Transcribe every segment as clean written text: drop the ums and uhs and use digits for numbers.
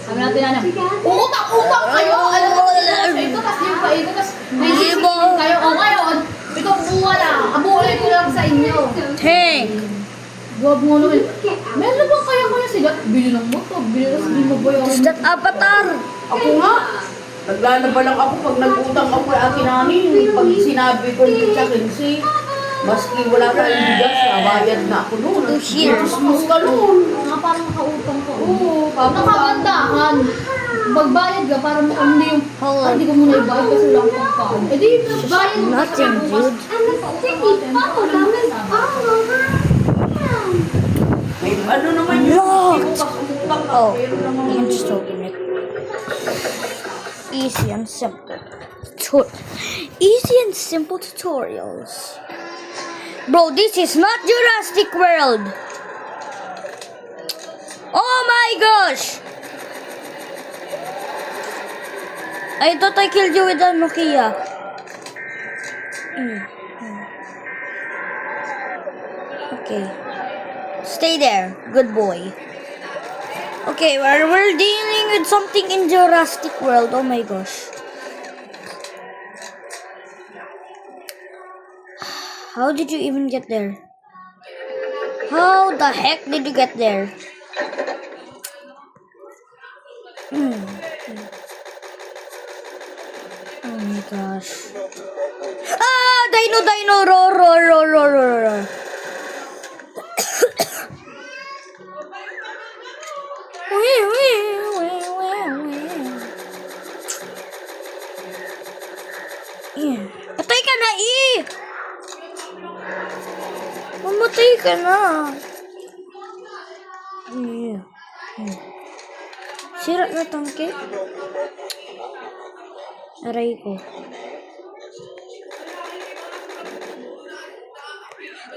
Sabi natin na utang kayo! Alam mo, ito, tapos yung pa ito, tapos may sisipin kayo. O ngayon, ito wala. Abuhay ko lang sa inyo. Tank! Wag mo naman. Meron bang kaya sila? Bili ng motor, bili mo ba yung... Is that Avatar? Ako nga. Naglalaba lang ako pag nag-utang ako kay Ate Nani. Pag sinabi ko sa 15, maski wala tayong bigas, nabayad na ako noon. 2 years. Mas ka noon. Mga parang nakautang ka. Oo, Nakakandahan. Magbayad ka para hindi yung... Hold on. Hindi ka muna ibayad kasi lang pang kaan. Eh di, bayad mo. Nothing, dude. May ano naman yun? Locked. Utang ka. Oh, Pero naman I'm just open it. Easy and simple. Easy and simple tutorials. Bro, this is not Jurassic World. Oh my gosh! I thought I killed you with a Nokia. Okay. Stay there, good boy. Okay, we're dealing with something in Jurassic World. Oh my gosh. How did you even get there? How the heck did you get there? Oh my gosh. Ah! Dino! Roar! Patay ka na, Mamatay ka na. Sira na tangke. Aray ko.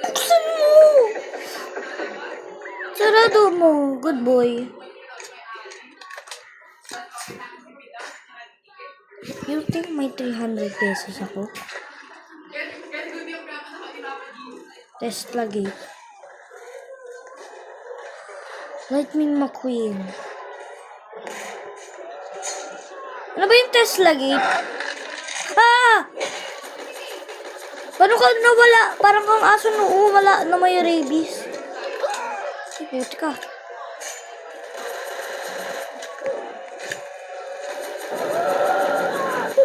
Buksan mo! Sarado mo. Good boy. You think may 300 pesos ako? Tesla Gate. Lightning McQueen. Ano ba yung Tesla Gate? Ah! Paano ka nawala? Parang kang aso wala na may rabies. Buti ka.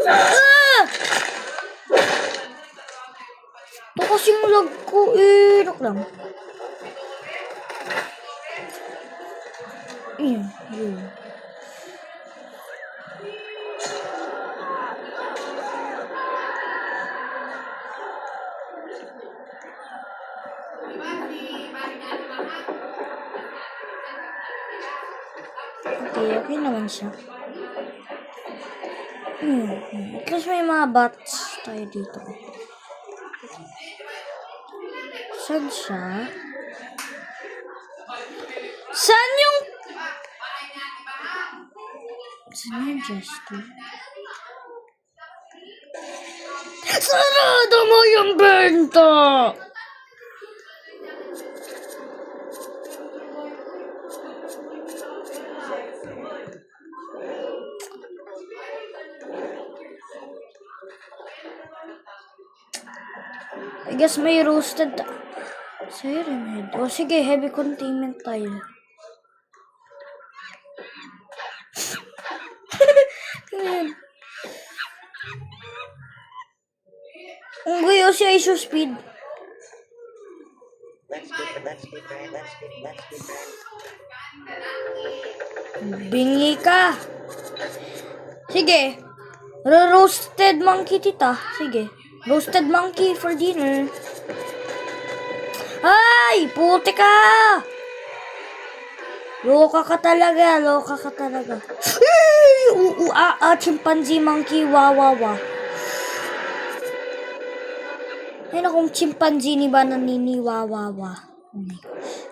Ah! Ito kasi yung lag ko Look lang. Yun. Okay naman siya. At least may mga bots tayo dito. Saan siya? Saan yung... Saan yung Jester? Sarado mo yung benta! I guess may roasted Siren Head. O sige, heavy containment tayo. Unggoy o si Iso Speed. Bingi ka. Sige. Roasted monkey tita. Sige. Roasted monkey for dinner. Ay! Puti ka! Loka ka talaga. Chimpanzee monkey. Wawawa. Ay, nakong chimpanzee ni ba nanini wawawa. Oh my gosh.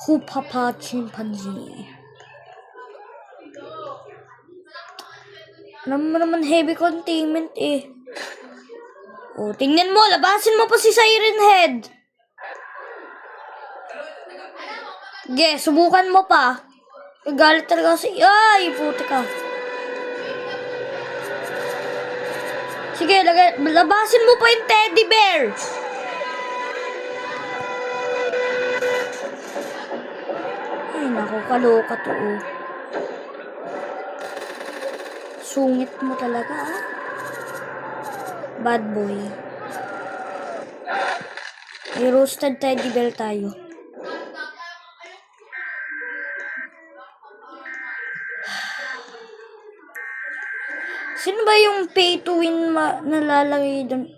Hupapa chimpanzee. Alam mo naman heavy containment eh. O, tingnan mo, labasin mo pa si Siren Head. Sige, subukan mo pa. Galit talaga si... Ay, puti ka. Sige, labasin mo pa yung teddy bear. Ay, naku, kaloka to. Oh. Sungit mo talaga, ah. Bad boy. May roasted teddy bear tayo. Sino ba yung pay to win nalalagay doon?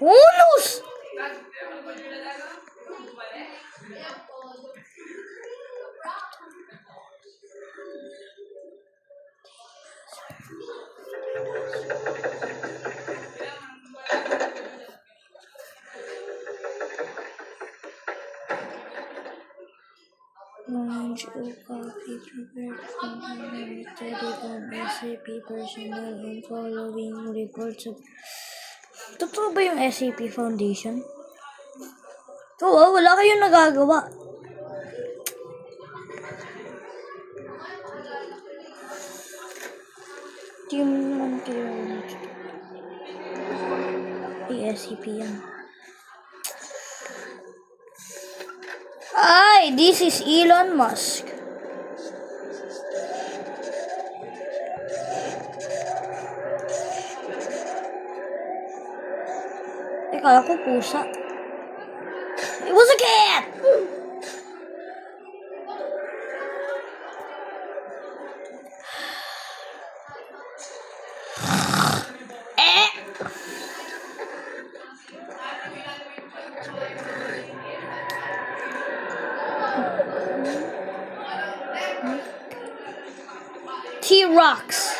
Unos! Launch a copy prepared from the Telegram SAP personnel and following reports of... Totoo ba yung SAP Foundation? Oo, wala kayong nagagawa. Team naman kayo. SAP yan. Ay, this is Elon Musk. Teka, ako pusa. It was a cat! T-Rex.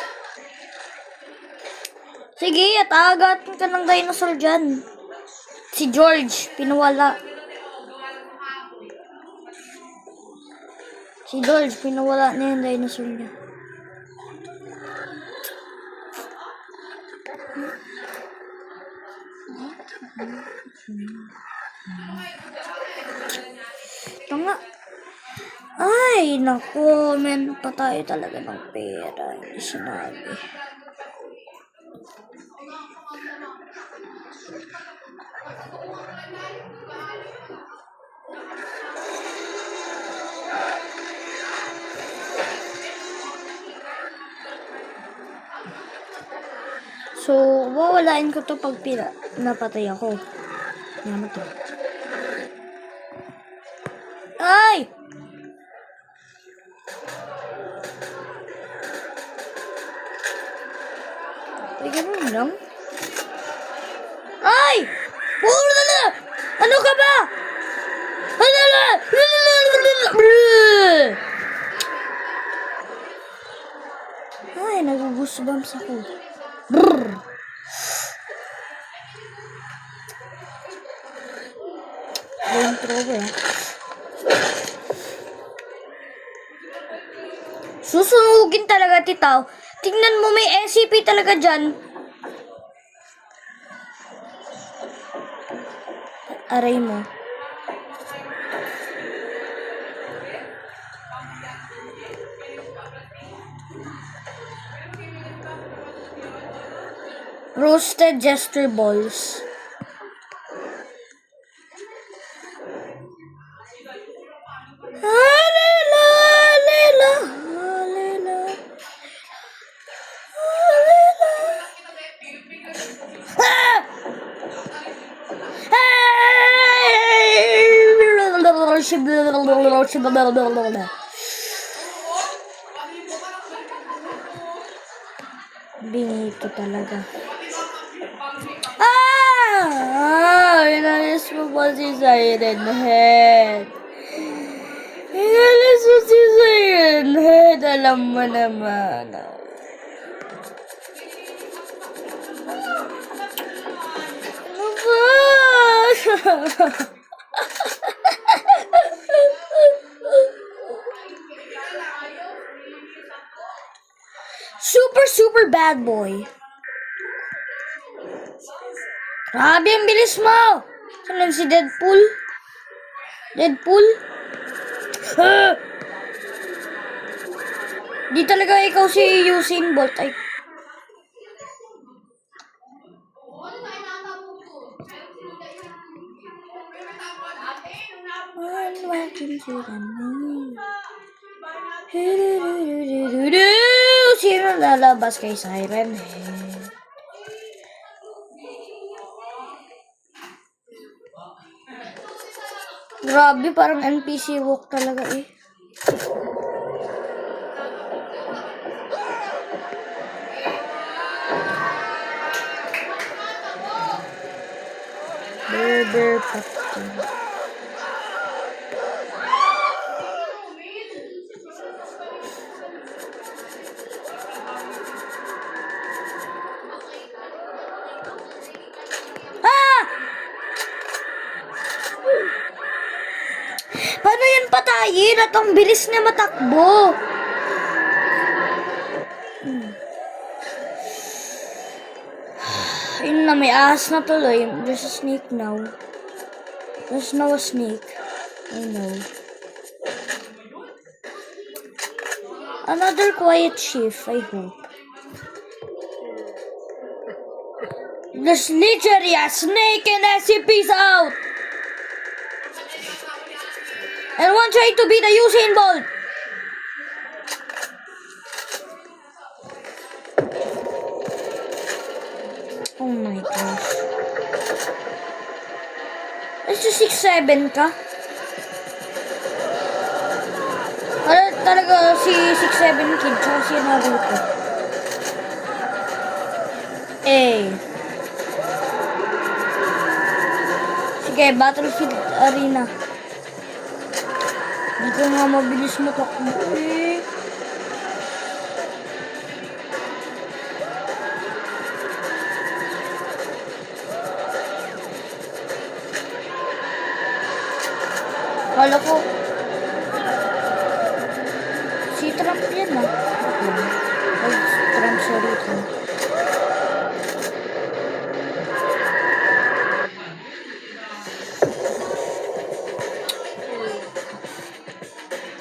Sige, at agatin ka ng dinosaur dyan. Si George, pinawala. Si George, pinawala na yung dinosaur niya. Ito nga. Ay, naku, men pa tayo talaga ng pera. Hindi sinabi. So, wawalain ko to pag napatay ako. Yan to. Ay! Ay, ganun lang. Ay! Puro na! Ano ka ba? Ay, nag-goosebumps ako. Brrr. Flamethrower. Susunugin talaga, titaw. Tingnan mo, may SCP talaga dyan. Aray mo. Roasted jester balls. Halela, halela, halela, halela. Ah! Binito talaga. Inalis mo pa si Siren Head. Inalis mo si Siren Head. Alam mo naman. Ano ba? Super bad boy. Grabe, ang bilis mo! Saan si Deadpool? Deadpool? Ah! Di talaga ikaw si Usain Bolt. Ay. Welcome to the moon. Sino lalabas kay Siren Head? Grabe, parang NPC walk talaga eh. Burger Factory. Ah! Paano yan patayin at ang bilis niya matakbo? Ayun na, may ahas na tuloy. There's a snake now. There's now a snake. I know. Another quiet shift, I hope. There's literally a snake in SCP's out! And one trying to beat the Usain Bolt! Oh my gosh. Ito 6'7" ka? Talaga si 6'7" kid tsaka si Naruto. Eh. Sige, Battlefield Arena. Hindi ko nga mabilis matakbo eh. Kala ko si Trump yan ah. Ay, Trump sorry Trump.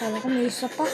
Kala ko may isa pa.